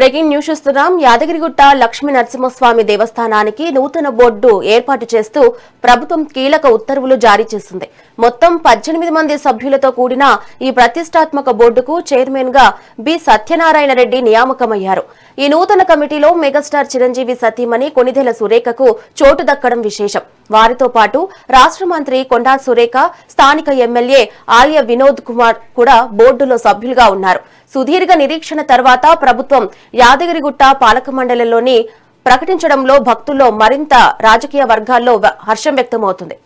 Breaking news చూస్తున్నాం. యాదగిరిగుట్ట లక్ష్మీ నరసింహస్వామి దేవస్థానానికి నూతన బోర్డు ఏర్పాటు చేస్తూ ప్రభుత్వం కీలక ఉత్తర్వులు జారీ చేసింది. మొత్తం 18 మంది సభ్యులతో కూడిన ఈ ప్రతిష్టాత్మక బోర్డుకు చైర్మన్ గా బి సత్యనారాయణ రెడ్డి నియామకమయ్యారు. ఈ నూతన కమిటీలో మెగాస్టార్ చిరంజీవి సతీమణి కొణిదెల సురేఖకు చోటు దక్కడం విశేషం. వారితో పాటు రాష్ట్ర మంత్రి కొండా సురేఖ, స్థానిక ఎమ్మెల్యే ఆల్య వినోద్ కుమార్ కూడా బోర్డులో సభ్యులుగా ఉన్నారు. సుదీర్ఘ నిరీక్షణ తర్వాత ప్రభుత్వం యాదగిరిగుట్ట పాలక మండలిలోని ప్రకటించడంలో భక్తుల్లో మరింత రాజకీయ వర్గాల్లో హర్షం వ్యక్తమవుతుంది.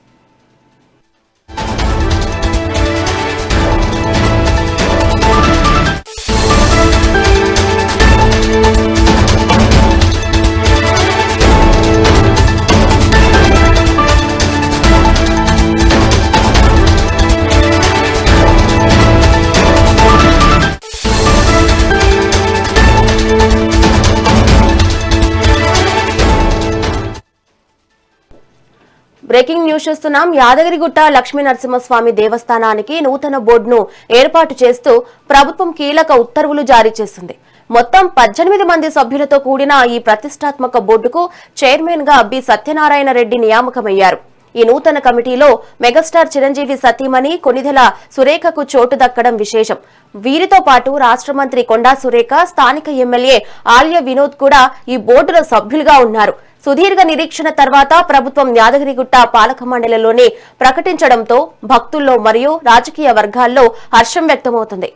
బ్రేకింగ్ న్యూస్ చూస్తున్నాం. యాదగిరిగుట్ట లక్ష్మీ నరసింహస్వామి దేవస్థానానికి నూతన బోర్డును ఏర్పాటు చేస్తూ ప్రభుత్వం కీలక ఉత్తర్వులు జారీ చేసింది. మొత్తం 18 మంది సభ్యులతో కూడిన ఈ ప్రతిష్టాత్మక బోర్డుకు చైర్మన్ గా బి సత్యనారాయణ రెడ్డి నియామకమయ్యారు. ఈ నూతన కమిటీలో మెగాస్టార్ చిరంజీవి సతీమణి కొణిదెల సురేఖకు చోటు దక్కడం విశేషం. వీరితో పాటు రాష్ట్ర మంత్రి కొండా సురేఖ, స్థానిక ఎమ్మెల్యే ఆల్య వినోద్ కూడా ఈ బోర్డులో సభ్యులుగా ఉన్నారు. సుదీర్ఘ నిరీక్షణ తర్వాత ప్రభుత్వం యాదగిరిగుట్ట పాలక మండలిలోని ప్రకటించడంతో భక్తుల్లో మరియు రాజకీయ వర్గాల్లో హర్షం వ్యక్తమవుతుంది.